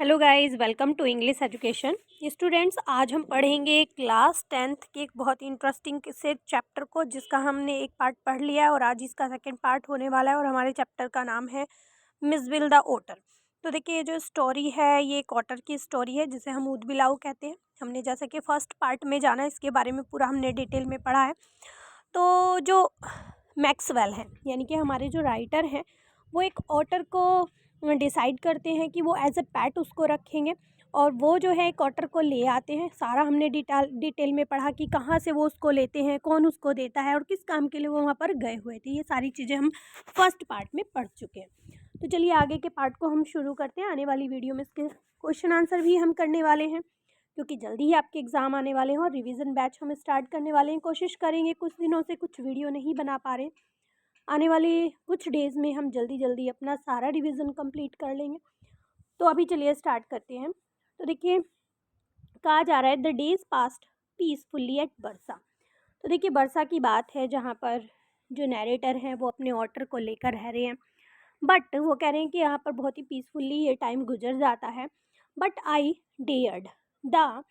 Hello guys, welcome to English education. Students, आज हम पढ़ेंगे क्लास 10th के एक बहुत ही इंटरेस्टिंग से चैप्टर को, जिसका हमने एक पार्ट पढ़ लिया है और आज इसका सेकंड पार्ट होने वाला है। और हमारे चैप्टर का नाम है मिसबिल द ओटर। तो देखिए, ये जो स्टोरी है ये एक ओटर की स्टोरी है जिसे हम ऊदबिलाऊ कहते हैं। हमने जैसे कि फर्स्ट पार्ट में जाना, इसके बारे में पूरा हमने डिटेल में पढ़ा है। तो जो मैक्सवेल हैं, यानी कि हमारे जो राइटर हैं, वो एक ऑटर को डिसाइड करते हैं कि वो एज अ पैट उसको रखेंगे। और वो जो है एक ऑटर को ले आते हैं। सारा हमने डिटेल में पढ़ा कि कहाँ से वो उसको लेते हैं, कौन उसको देता है और किस काम के लिए वो वहाँ पर गए हुए थे। ये सारी चीज़ें हम फर्स्ट पार्ट में पढ़ चुके हैं। तो चलिए आगे के पार्ट को हम शुरू करते हैं। आने वाली वीडियो में इसके क्वेश्चन आंसर भी हम करने वाले हैं, क्योंकि जल्दी ही आपके एग्ज़ाम आने वाले हैं और रिवीजन बैच हम स्टार्ट करने वाले हैं। कोशिश करेंगे, कुछ दिनों से कुछ वीडियो नहीं बना पा रहे, आने वाले कुछ डेज़ में हम जल्दी अपना सारा रिवीजन कंप्लीट कर लेंगे। तो अभी चलिए स्टार्ट करते हैं। तो देखिए, कहा जा रहा है the days passed peacefully at बरसा। तो देखिए, बरसा की बात है जहाँ पर जो नैरेटर हैं वो अपने ऑटर को लेकर रह रहे हैं। बट वो कह रहे हैं कि यहाँ पर बहुत ही पीसफुली ये टाइम गुजर जाता है। But I dared the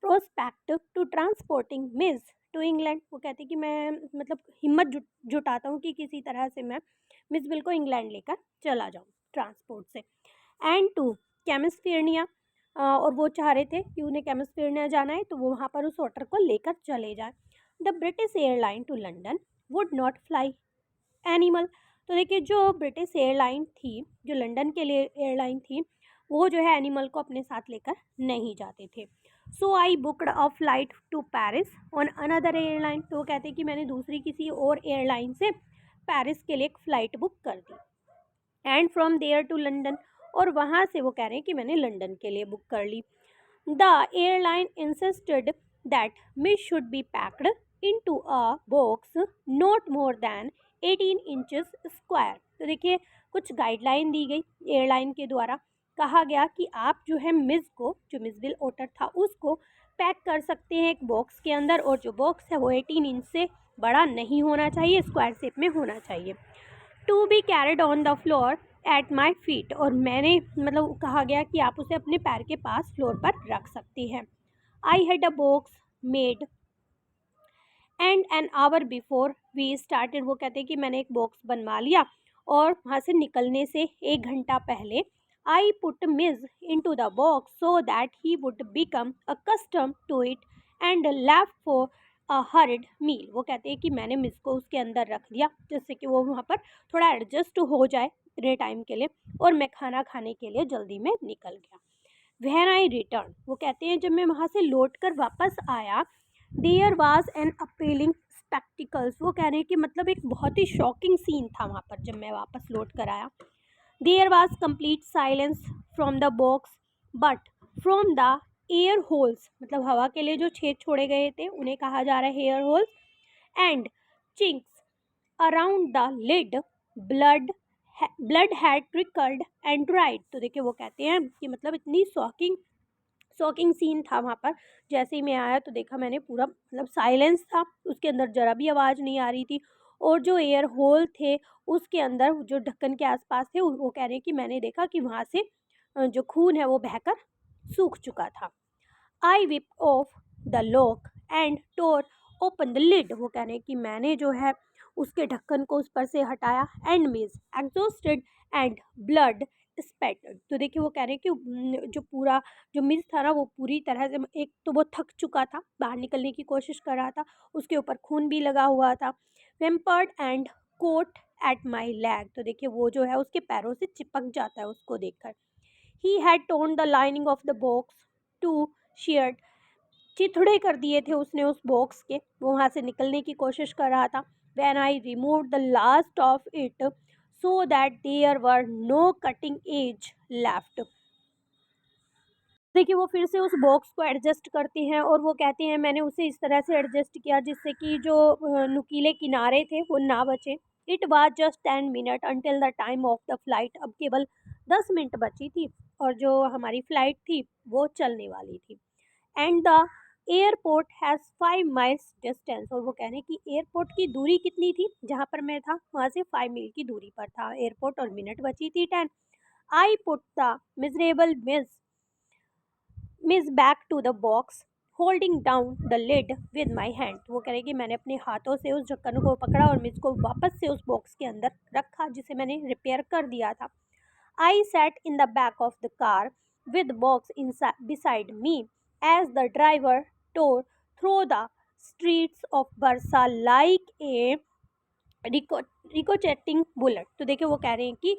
prospect to transporting Miss to England. वो कहते हैं कि मैं मतलब हिम्मत जुटाता हूँ कि किसी तरह से मैं मिस बिल को इंग्लैंड लेकर चला जाऊँ ट्रांसपोर्ट से। एंड टू कैमिस्फेरनिया, और वो चाह रहे थे कि उन्हें कैमिस्फेरनिया जाना है, तो वो वहाँ पर उस ऑटर को लेकर चले जाए। The British airline to London would not fly animal. तो देखिए, जो ब्रिटिश एयरलाइन थी, जो लंदन के लिए एयरलाइन थी, वो जो है एनिमल को अपने साथ लेकर नहीं जाते थे। So I booked a flight to Paris on another airline. तो वो कहते हैं कि मैंने दूसरी किसी और एयरलाइन से पेरिस के लिए एक फ़्लाइट बुक कर दी। And from there to London, और वहाँ से वो कह रहे हैं कि मैंने लंदन के लिए बुक कर ली। The airline insisted that Mij should be packed into a box not more than 18 inches square. तो देखिए, कुछ गाइडलाइन दी गई एयरलाइन के द्वारा। कहा गया कि आप जो है मिस को, जो मिसबिल ओटर था, उसको पैक कर सकते हैं एक बॉक्स के अंदर, और जो बॉक्स है वो 18 इंच से बड़ा नहीं होना चाहिए, स्क्वायर शेप में होना चाहिए। To be carried on the floor at my feet, और मैंने मतलब कहा गया कि आप उसे अपने पैर के पास फ्लोर पर रख सकती हैं। I had a box made and an hour before we started. वो कहते हैं कि मैंने एक बॉक्स बनवा लिया और वहाँ से निकलने से 1 घंटा पहले I put Mij into the box so that he would become accustomed to it and left for a hurried meal. वो कहते हैं कि मैंने मिस को उसके अंदर रख दिया जिससे कि वो वहाँ पर थोड़ा एडजस्ट हो जाए इतने टाइम के लिए, और मैं खाना खाने के लिए जल्दी में निकल गया। व्हेन आई रिटर्न, वो कहते हैं जब मैं वहाँ से लौट कर वापस आया, there was an appealing spectacles. वो कह रहे हैं कि मतलब एक बहुत ही शॉकिंग सीन था वहाँ पर जब मैं वापस लौट कर आया। There was complete silence from the box but from the air holes, मतलब हवा के लिए जो छेद छोड़े गए थे उन्हें कहा जा रहा है air holes, and chinks around the lid blood blood had trickled and dried. तो देखिए, वो कहते हैं कि मतलब इतनी शॉकिंग सीन था वहाँ पर। जैसे ही मैं आया तो देखा मैंने, पूरा मतलब साइलेंस था, उसके अंदर ज़रा भी आवाज़ नहीं आ रही थी, और जो एयर होल थे उसके अंदर जो ढक्कन के आसपास थे, वो कह रहे हैं कि मैंने देखा कि वहाँ से जो खून है वो बहकर सूख चुका था। I whipped off the lock and tore open the lid. वो कह रहे हैं कि मैंने जो है उसके ढक्कन को उस पर से हटाया, and Mij exhausted and blood spattered. तो देखिए, वो कह रहे हैं कि जो पूरा जो मिस था ना, वो पूरी तरह से, एक तो वो थक चुका था, बाहर निकलने की कोशिश कर रहा था, उसके ऊपर खून भी लगा हुआ था। Whimpered and caught at my leg. तो देखिए, वो जो है उसके पैरों से चिपक जाता है उसको देखकर। He had torn the lining of the box to shared, चिथड़े कर दिए थे उसने उस बॉक्स के, वो वहाँ से निकलने की कोशिश कर रहा था। When I remove the last of it so that there were no cutting edge left. देखिए, वो फिर से उस बॉक्स को एडजस्ट करते हैं और वो कहते हैं मैंने उसे इस तरह से एडजस्ट किया जिससे कि जो नुकीले किनारे थे वो ना बचे। It was just 10 minute until the time of the flight. अब केवल 10 मिनट बची थी और जो हमारी फ्लाइट थी वो चलने वाली थी। And the airport has 5 miles distance. और वो कह रहे हैं कि एयरपोर्ट की दूरी कितनी थी, जहाँ पर मैं था वहाँ से 5 मील की दूरी पर था एयरपोर्ट, और मिनट बची थी 10। I put the miserable Miss Miss back to the box holding down the lid with my hand. वो कह रहे कि मैंने अपने हाथों से उस ढक्कन को पकड़ा और मिस को वापस से उस बॉक्स के अंदर रखा जिसे मैंने रिपेयर कर दिया था। I sat in the back of the car with box inside beside me as the driver tore through the streets of Barsa like a ricocheting bullet. तो देखिए वो कह रहे हैं कि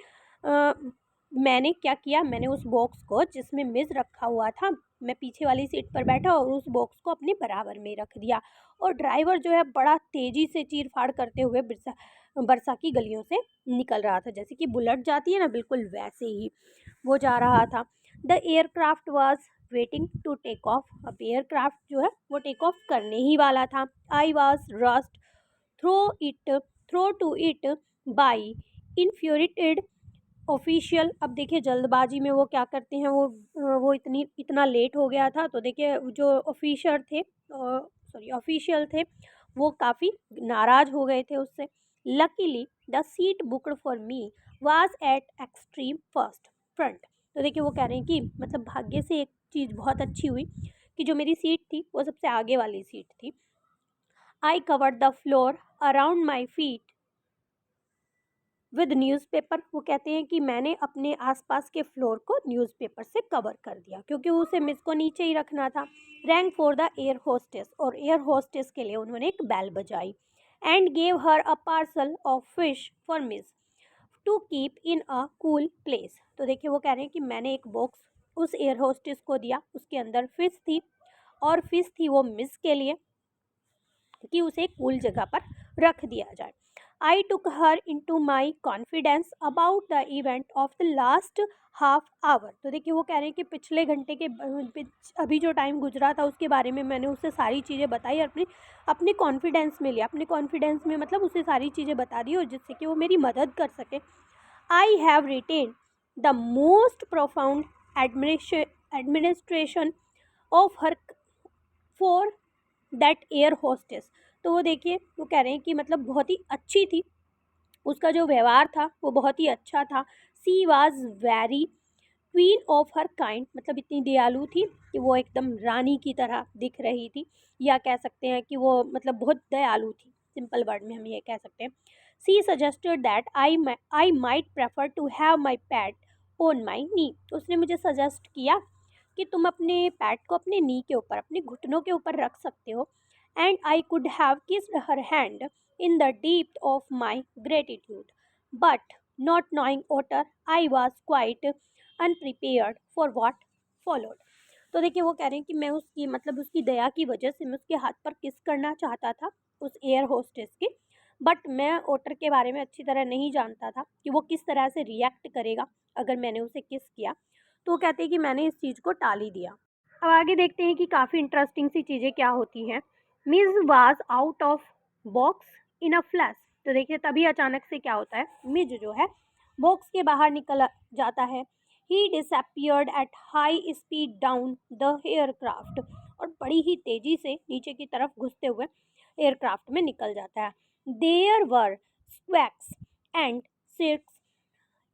मैंने क्या किया, मैंने उस बॉक्स को जिसमें मिस रखा हुआ था, मैं पीछे वाली सीट पर बैठा और उस बॉक्स को अपने बराबर में रख दिया और ड्राइवर जो है बड़ा तेज़ी से चीर फाड़ करते हुए बरसा की गलियों से निकल रहा था। जैसे कि बुलेट जाती है ना, बिल्कुल वैसे ही वो जा रहा था। The aircraft was waiting to take off. अब एयरक्राफ्ट जो है वो टेक ऑफ करने ही वाला था। I was rushed through it through to it by infuriated official. अब देखिए जल्दबाजी में वो क्या करते हैं, वो इतना लेट हो गया था, तो देखिए जो ऑफिसर थे, ऑफिशियल थे, वो काफ़ी नाराज़ हो गए थे उससे। Luckily the seat booked for me was at extreme first front. तो देखिए वो कह रहे हैं कि मतलब भाग्य से एक चीज़ बहुत अच्छी हुई कि जो मेरी सीट थी वो सबसे आगे वाली सीट थी। I covered the floor around my feet with newspaper. वो कहते हैं कि मैंने अपने आसपास के फ्लोर को न्यूज़पेपर से कवर कर दिया क्योंकि उसे मिस को नीचे ही रखना था। Rang for the air hostess, और एयर होस्टेस के लिए उन्होंने एक बेल बजाई। And gave her a parcel of fish for Miss to keep in a cool place. तो देखिए वो कह रहे हैं कि मैंने एक बॉक्स उस एयर होस्टेस को दिया, उसके अंदर फिश थी और फिश थी वो मिस के लिए कि उसे कूल जगह पर रख दिया जाए। I took her into my confidence about the event of the last half hour. तो देखिए वो कह रहे हैं कि पिछले घंटे के अभी जो टाइम गुजरा था उसके बारे में मैंने उसे सारी चीज़ें बताई और अपने कॉन्फिडेंस में लिया। अपने कॉन्फिडेंस में मतलब उसे सारी चीज़ें बता दी और जिससे कि वो मेरी मदद कर सके। I have retain the most profound administration of her for that air hostess. तो वो देखिए वो कह रहे हैं कि मतलब बहुत ही अच्छी थी, उसका जो व्यवहार था वो बहुत ही अच्छा था। She was very queen of her kind, मतलब इतनी दयालु थी कि वो एकदम रानी की तरह दिख रही थी, या कह सकते हैं कि वो मतलब बहुत दयालु थी, सिंपल वर्ड में हम ये कह सकते हैं। She suggested that I might prefer to have my pet on my knee. उसने मुझे सजेस्ट किया कि तुम अपने पैट को अपने नी के ऊपर, अपने घुटनों के ऊपर रख सकते हो। And I could have kissed her hand in the deep of my gratitude but not knowing otter I was quite unprepared for what followed. तो देखिए वो कह रहे हैं कि मैं उसकी मतलब उसकी दया की वजह से मैं उसके हाथ पर किस करना चाहता था, उस एयर होस्टेस के, बट मैं ओटर के बारे में अच्छी तरह नहीं जानता था कि वो किस तरह से रिएक्ट करेगा अगर मैंने उसे किस किया। तो वो कहते हैं कि मैंने इस चीज़ को टाल ही दिया। अब आगे देखते हैं कि काफ़ी इंटरेस्टिंग सी चीज़ें क्या होती हैं। Miss was out of box in a flash. तो देखिए तभी अचानक से क्या होता है, मिज जो है बॉक्स के बाहर निकल जाता है। He disappeared at high speed down the aircraft, और बड़ी ही तेज़ी से नीचे की तरफ घुसते हुए एयरक्राफ्ट में निकल जाता है। There were squawks and shrieks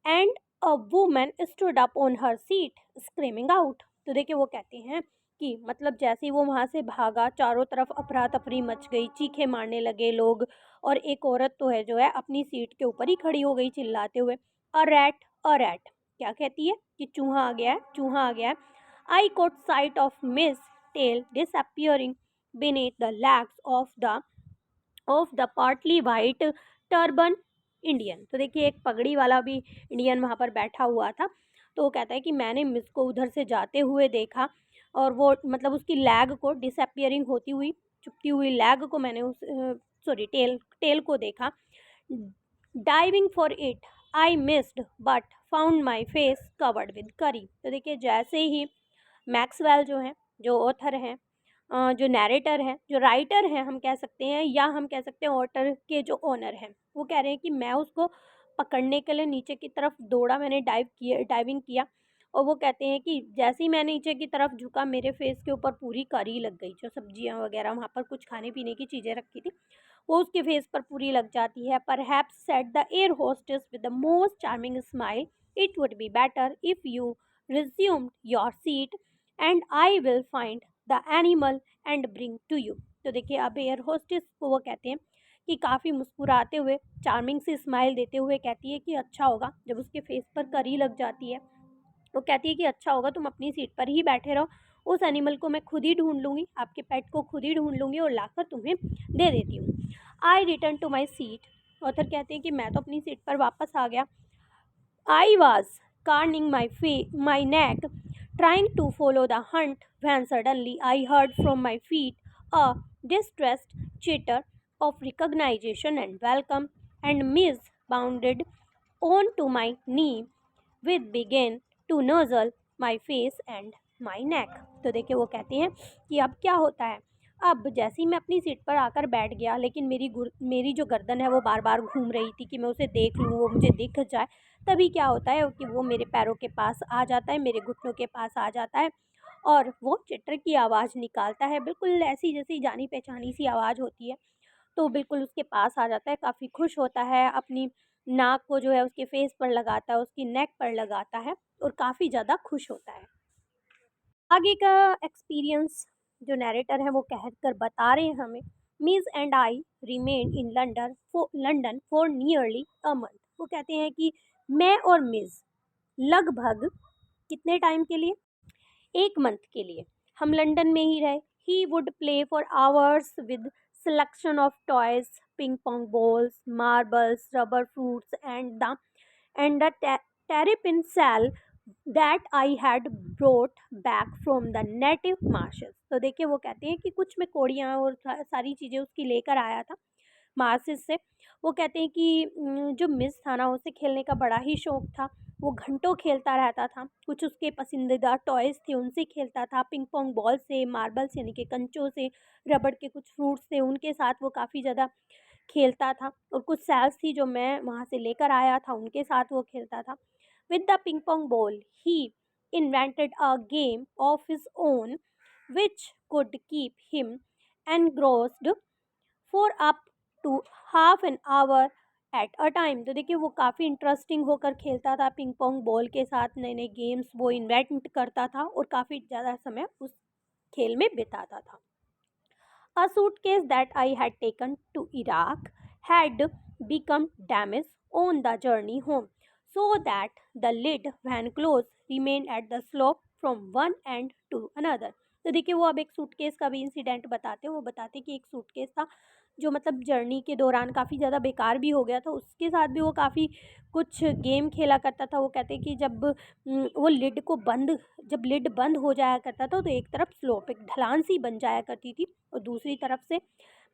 and a woman stood up on her seat screaming out. तो देखिए वो कहते हैं कि मतलब जैसे ही वो वहाँ से भागा, चारों तरफ अफरा तफरी मच गई, चीखे मारने लगे लोग, और एक औरत तो है जो है अपनी सीट के ऊपर ही खड़ी हो गई चिल्लाते हुए, अ रैट अ रैट। क्या कहती है कि चूहा आ गया है, चूहा आ गया है। I caught sight of Miss tail disappearing beneath the legs of the partly white turban Indian. तो देखिए एक पगड़ी वाला भी इंडियन वहाँ पर बैठा हुआ था। तो वो कहता है कि मैंने मिस को उधर से जाते हुए देखा और वो मतलब उसकी लैग को डिसअपियरिंग होती हुई, चुपती हुई लैग को मैंने उस टेल टेल को देखा। Diving for it I missed but found my face covered with करी। तो देखिए जैसे ही मैक्सवेल जो हैं, जो ऑथर हैं, जो नैरेटर हैं, जो राइटर हैं हम कह सकते हैं, या हम कह सकते हैं ऑटर के जो ओनर हैं, वो कह रहे हैं कि मैं उसको पकड़ने के लिए नीचे की तरफ दौड़ा, मैंने डाइविंग किया, और वो कहते हैं कि जैसे ही मैं नीचे की तरफ झुका मेरे फेस के ऊपर पूरी करी लग गई। जो सब्जियां वगैरह वहाँ पर कुछ खाने पीने की चीज़ें रखी थी वो उसके फेस पर पूरी लग जाती है। Perhaps said the air hostess with the most charming smile, it would be better if you resumed your seat and I will find the animal and bring to you. तो देखिए अब एयर होस्टेस को वो कहते हैं कि काफ़ी मुस्कुराते हुए, चार्मिंग से स्माइल देते हुए कहती है कि अच्छा होगा, जब उसके फेस पर करी लग जाती है वो कहती है कि अच्छा होगा तुम अपनी सीट पर ही बैठे रहो, उस एनिमल को मैं खुद ही ढूंढ लूँगी, आपके पेट को खुद ही ढूंढ लूँगी और लाकर तुम्हें दे देती हूँ। I return to my seat. Author कहते हैं कि मैं तो अपनी सीट पर वापस आ गया। I was craning my neck trying to follow the hunt when suddenly I heard from my feet a distressed chitter of recognition and welcome, and Miss bounded onto my knee with began to nuzzle my face and my neck। तो देखिए वो कहती हैं कि अब क्या होता है, अब जैसे ही मैं अपनी सीट पर आकर बैठ गया, लेकिन मेरी जो गर्दन है वो बार बार घूम रही थी कि मैं उसे देख लूँ, वो मुझे दिख जाए। तभी क्या होता है कि वो मेरे पैरों के पास आ जाता है, मेरे घुटनों के पास आ जाता है और वो चिट्टर की आवाज़ निकालता है, बिल्कुल ऐसी जैसी जानी पहचानी सी आवाज़ होती है। तो बिल्कुल उसके पास आ जाता है, काफ़ी खुश होता है, अपनी नाक को जो है उसके फेस पर लगाता है, उसकी नेक पर लगाता है और काफ़ी ज़्यादा खुश होता है। आगे का एक्सपीरियंस जो नैरेटर है वो कह कर बता रहे हैं हमें। Miss and I remain in London for nearly a month. वो कहते हैं कि मैं और मिस लगभग कितने टाइम के लिए, 1 मंथ के लिए हम लंदन में ही रहे। He would play for hours with selection of toys, ping pong balls, marbles, rubber fruits, and the terrapin shell that I had brought back from the native marshes। तो देखिए वो कहते हैं कि कुछ मैं कोड़ियाँ और सारी चीज़ें उसकी लेकर आया था मार्सेस से। वो कहते हैं कि जो मिस था ना उसे खेलने का बड़ा ही शौक था, वो घंटों खेलता रहता था, कुछ उसके पसंदीदा टॉयज़ थे उनसे खेलता था, पिंग पोंग बॉल से, मार्बल्स यानी कि कंचों से, रबड़ के कुछ फ्रूट्स थे उनके साथ वो काफ़ी ज़्यादा खेलता था और कुछ सेल्स थी जो मैं वहाँ से लेकर आया था उनके साथ वो खेलता था। With the ping pong ball he invented a game of his own which could keep him engrossed for up to half an hour at a time. तो देखिए वो काफ़ी इंटरेस्टिंग होकर खेलता था पिंग पोंग बॉल के साथ, नए नए गेम्स वो इन्वेंट करता था और काफ़ी ज़्यादा समय उस खेल में बिताता था। A suitcase that I had taken to Iraq had become damaged on the journey home, so that the lid, when closed, remained at the slope from one end to another। तो देखिए वो अब एक सूटकेस का भी incident बताते हैं। वो बताते हैं कि एक सूटकेस था जो मतलब जर्नी के दौरान काफ़ी ज़्यादा बेकार भी हो गया था, उसके साथ भी वो काफ़ी कुछ गेम खेला करता था। वो कहते हैं कि जब वो जब लिड बंद हो जाया करता था तो एक तरफ स्लोप, एक ढलान सी बन जाया करती थी और दूसरी तरफ से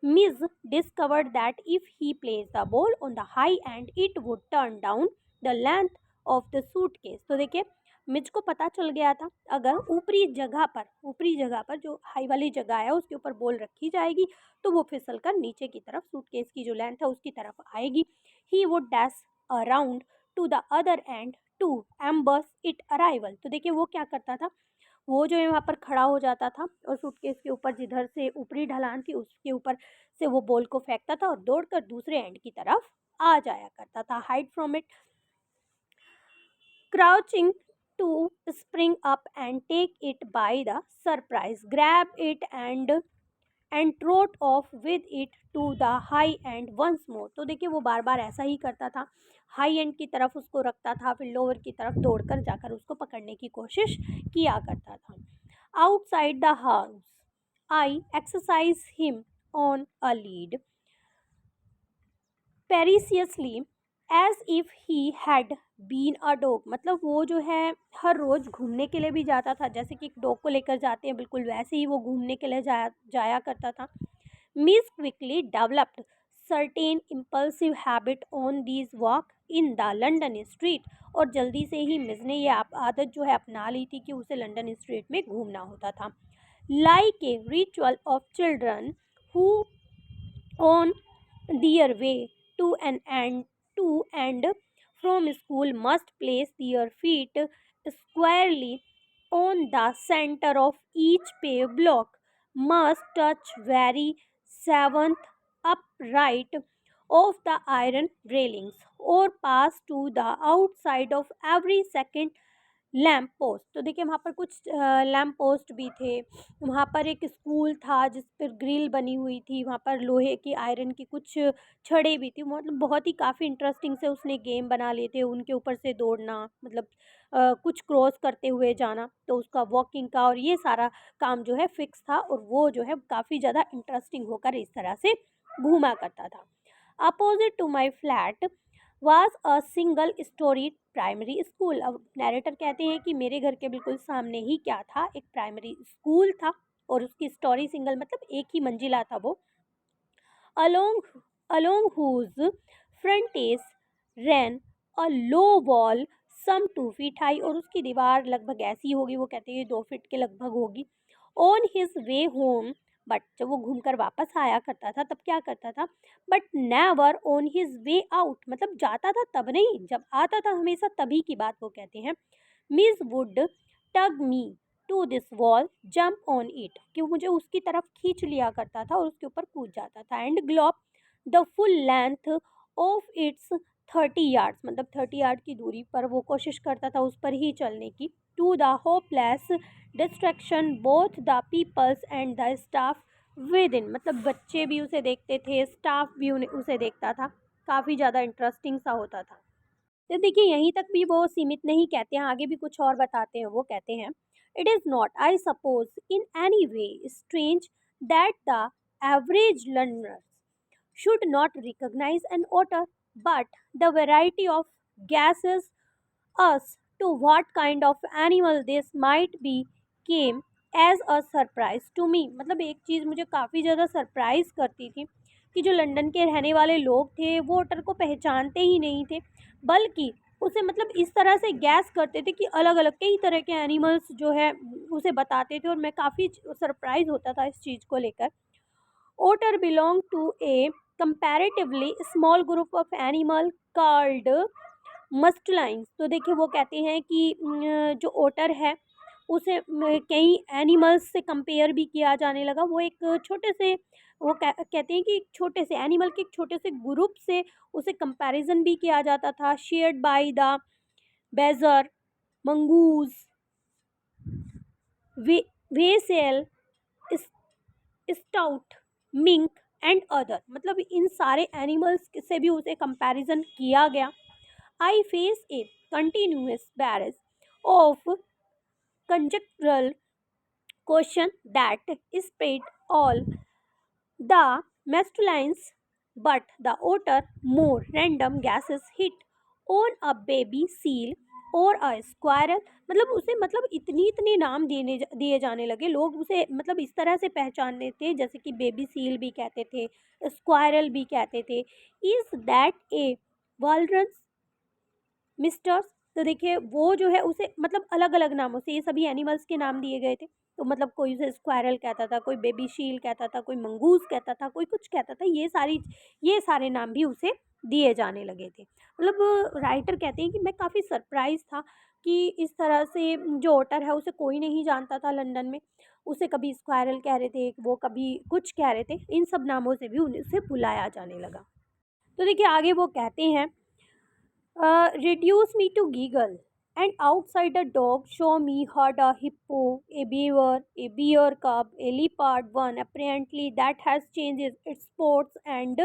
miss discovered that if he place the ball on the high and it would turn down the length of the suitcase. तो देखिए मिज को पता चल गया था अगर ऊपरी जगह पर जो हाई वाली जगह है उसके ऊपर बॉल रखी जाएगी तो वो फिसल कर नीचे की तरफ सूटकेस की जो लेंथ है उसकी तरफ आएगी। He would dash around to the other end to ambush its arrival. तो देखिए वो क्या करता था, वो जो है वहाँ पर खड़ा हो जाता था और सूटकेस के ऊपर जिधर से ऊपरी ढलान थी उसके ऊपर से वो बॉल को फेंकता था और दौड़कर दूसरे एंड की तरफ आ जाया करता था। Hide from it, crouching to spring up and take it by the surprise, grab it and trot off with it to the high end once more। तो देखिए वो बार बार ऐसा ही करता था, हाई एंड की तरफ उसको रखता था फिर लोअर की तरफ दौड़कर जाकर उसको पकड़ने की कोशिश किया करता था। Outside the house I exercise him on a lead precariously as if he had been a dog. मतलब वो जो है हर रोज़ घूमने के लिए भी जाता था, जैसे कि एक डॉग को लेकर जाते हैं बिल्कुल वैसे ही वो घूमने के लिए जाया करता था। Miss quickly developed certain impulsive habit on these walk in the London street. और जल्दी से ही मिस ने ये आदत जो है अपना ली थी कि उसे लंदन स्ट्रीट में घूमना होता था। Like a ritual of children who on their way to and from school must place their feet squarely on the center of each paved block, must touch very seventh upright of the iron railings, or pass to the outside of every second lamp post. तो देखिए वहाँ पर कुछ lamp post भी थे, वहाँ पर एक स्कूल था जिस पर ग्रिल बनी हुई थी, वहाँ पर लोहे की आयरन की कुछ छड़ें भी थी। मतलब बहुत ही काफ़ी इंटरेस्टिंग से उसने गेम बना लिए थे, उनके ऊपर से दौड़ना, मतलब कुछ क्रॉस करते हुए जाना, तो उसका वॉकिंग का और ये सारा काम जो है फिक्स था, और वो जो है काफ़ी ज़्यादा इंटरेस्टिंग होकर इस तरह से घूमा करता था। Opposite to my flat was a single storey primary school. अब नरेटर कहते हैं कि मेरे घर के बिल्कुल सामने ही क्या था, एक प्राइमरी स्कूल था, और उसकी स्टोरी सिंगल मतलब एक ही मंजिला था वो। along along whose frontage ran a low wall some 2 feet high, और उसकी दीवार लगभग ऐसी होगी, वो कहते हैं 2 फीट के लगभग होगी। On his way home, but जब वो घूमकर वापस आया करता था तब क्या करता था, but never on his way out, मतलब जाता था तब नहीं, जब आता था हमेशा तभी की बात वो कहते हैं। Miss would tug me to this wall jump on it, कि वो मुझे उसकी तरफ खींच लिया करता था और उसके ऊपर कूद जाता था। And gallop the full length of its 30 yards, मतलब 30 यार्ड की दूरी पर वो कोशिश करता था उस पर ही चलने की। To the hopeless distraction both the peoples and the staff within, मतलब बच्चे भी उसे देखते थे, स्टाफ भी उसे देखता था। काफ़ी ज़्यादा इंटरेस्टिंग सा होता था। तो देखिए यहीं तक भी वो सीमित नहीं कहते हैं, आगे भी कुछ और बताते हैं। वो कहते हैं, it is not I suppose in any way strange that the average learner should not recognize an odor, but the variety of gases us to what kind of animal this might be came as a surprise to me। मतलब एक चीज़ मुझे काफ़ी ज़्यादा surprise करती थी कि जो London के रहने वाले लोग थे वो ओटर को पहचानते ही नहीं थे, बल्कि उसे मतलब इस तरह से गैस करते थे कि अलग अलग कई तरह के एनिमल्स जो है उसे बताते थे, और मैं काफ़ी सरप्राइज होता था इस चीज़ को लेकर। Otter belong to a comparatively small group of animal called mustelines. तो देखिए वो कहते हैं कि जो ओटर है उसे कई एनिमल्स से कंपेयर भी किया जाने लगा। वो एक छोटे से वो कहते हैं कि एक छोटे से एनिमल के एक छोटे से ग्रुप से उसे कंपैरिजन भी किया जाता था। Shared by the badger, mongoose, weasel, stout, mink and other, मतलब इन सारे एनिमल्स से भी उसे कंपैरिजन किया गया। I face a continuous barrage of conjectural question that spread all the masculines, but the otter more random gases hit on a baby seal और a squirrel। मतलब उसे मतलब इतने नाम दिए जाने लगे, लोग उसे मतलब इस तरह से पहचानते थे, जैसे कि बेबी सील भी कहते थे, स्क्वायरल भी कहते थे। Is that A walrus misters. तो देखिए वो जो है उसे मतलब अलग अलग नामों से ये सभी एनिमल्स के नाम दिए गए थे। तो मतलब कोई उसे स्क्वायरल कहता था, कोई बेबी शील कहता था, कोई मंगूस कहता था, कोई कुछ कहता था, ये सारे नाम भी उसे दिए जाने लगे थे। मतलब राइटर कहते हैं कि मैं काफ़ी सरप्राइज था कि इस तरह से जो ओटर है उसे कोई नहीं जानता था लंदन में। उसे कभी स्क्वायरल कह रहे थे, वो कभी कुछ कह रहे थे, इन सब नामों से भी उसे बुलाया जाने लगा। तो देखिए आगे वो कहते हैं, reduce me to giggle. And outside the dog, show me herd a hippo, a beaver, a bear cub, a leopard one, apparently that has changed its spots and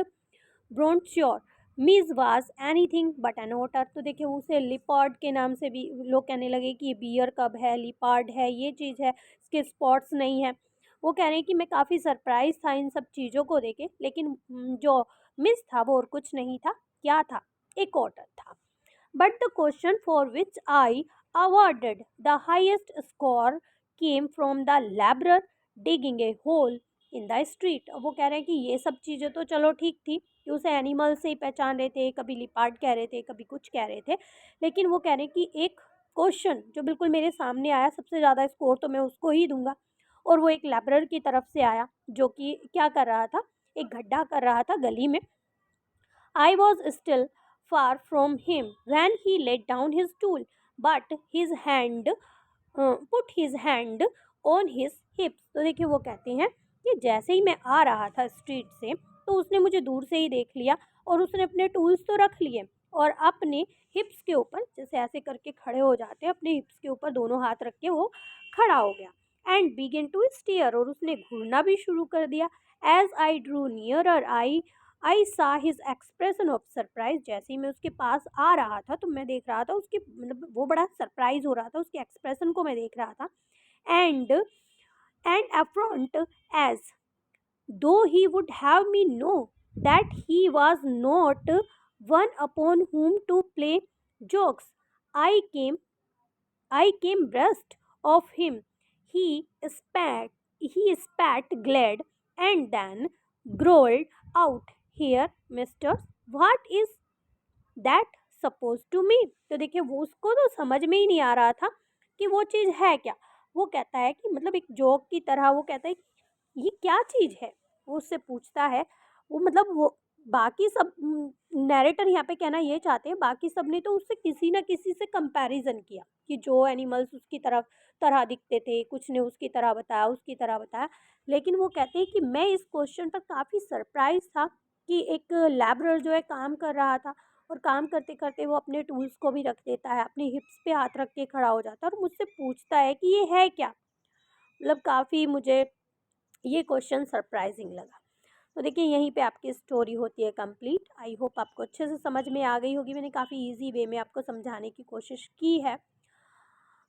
ब्रोंचोर। Mij was anything but an otter. तो देखिए उसे लिपार्ड के नाम से भी लोग कहने लगे कि ये बियर कब है, लिपार्ड है, ये चीज़ है, इसके स्पॉट्स नहीं है। वो कह रहे हैं कि मैं काफ़ी सरप्राइज था इन सब चीज़ों को देखे, लेकिन जो मिस था वो और कुछ नहीं था। क्या था? एक ओटर था। But the question for which I awarded the highest score came from the laborer digging a hole in the street। अब वो कह रहे हैं कि ये सब चीज़ें तो चलो ठीक थी कि उसे एनिमल से ही पहचान रहे थे, कभी लिपार्ड कह रहे थे, कभी कुछ कह रहे थे, लेकिन वो कह रहे हैं कि एक क्वेश्चन जो बिल्कुल मेरे सामने आया, सबसे ज़्यादा स्कोर तो मैं उसको ही दूंगा, और वो एक लेबरर की तरफ से आया जो कि क्या कर रहा था, एक गड्ढा कर रहा था गली में। I was still far from him when he laid down his tool, but his hand put his hand on his hips। तो देखिए वो कहते हैं कि जैसे ही मैं आ रहा था स्ट्रीट से, तो उसने मुझे दूर से ही देख लिया और उसने अपने टूल्स तो रख लिए और अपने हिप्स के ऊपर जैसे ऐसे करके खड़े हो जाते हैं, अपने हिप्स के ऊपर दोनों हाथ रख के वो खड़ा हो गया। एंड बिगिन टू स्टेयर, और उसने घूरना भी शुरू कर दिया। As I drew nearer I saw his expression of surprise, जैसे ही मैं उसके पास आ रहा था तो मैं देख रहा था उसके मतलब वो बड़ा सरप्राइज हो रहा था, उसके एक्सप्रेशन को मैं देख रहा था। And affront, as though he would have me know that he was not one upon whom to play jokes. I came abreast of him. He spat glad and then growled out, "Here, mister, what is that suppose to me". तो देखिए वो उसको तो समझ में ही नहीं आ रहा था कि वो चीज़ है क्या। वो कहता है कि मतलब एक जोक की तरह वो कहता है कि ये क्या चीज़ है, वो उससे पूछता है। वो मतलब वो बाकी सब नैरेटर यहाँ पे कहना ये चाहते हैं, बाकी सब ने तो उससे किसी ना किसी से कंपैरिजन किया कि जो एनिमल्स उसकी तरह दिखते थे, कुछ ने उसकी तरह बताया, उसकी तरह बताया। लेकिन वो कहते हैं कि मैं इस क्वेश्चन पर काफ़ी सरप्राइज था कि एक लैबरर जो है काम कर रहा था, और काम करते करते वो अपने टूल्स को भी रख देता है, अपने हिप्स पे हाथ रख के खड़ा हो जाता है और मुझसे पूछता है कि ये है क्या। मतलब काफ़ी मुझे ये क्वेश्चन सरप्राइजिंग लगा। तो देखिए यहीं पे आपकी स्टोरी होती है कंप्लीट। आई होप आपको अच्छे से समझ में आ गई होगी, मैंने काफ़ी इजी वे में आपको समझाने की कोशिश की है।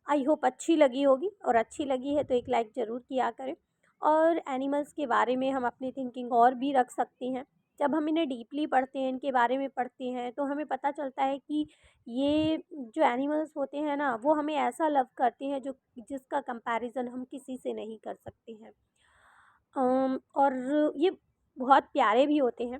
आई होप अच्छी लगी होगी, और अच्छी लगी है तो एक लाइक ज़रूर किया करें। और एनिमल्स के बारे में हम अपनी थिंकिंग और भी रख सकते हैं। जब हम इन्हें डीपली पढ़ते हैं, इनके बारे में पढ़ते हैं, तो हमें पता चलता है कि ये जो एनिमल्स होते हैं ना, वो हमें ऐसा लव करते हैं जो जिसका कंपैरिजन हम किसी से नहीं कर सकते हैं। और ये बहुत प्यारे भी होते हैं,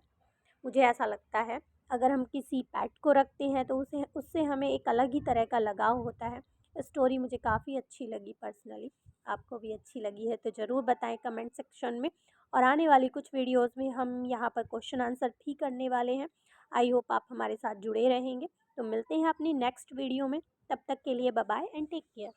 मुझे ऐसा लगता है। अगर हम किसी पेट को रखते हैं तो उसे उससे हमें एक अलग ही तरह का लगाव होता है। स्टोरी मुझे काफ़ी अच्छी लगी पर्सनली। आपको भी अच्छी लगी है तो ज़रूर बताएं कमेंट सेक्शन में। और आने वाली कुछ वीडियोस में हम यहाँ पर क्वेश्चन आंसर भी करने वाले हैं। आई होप आप हमारे साथ जुड़े रहेंगे। तो मिलते हैं अपनी नेक्स्ट वीडियो में, तब तक के लिए bye bye and take care.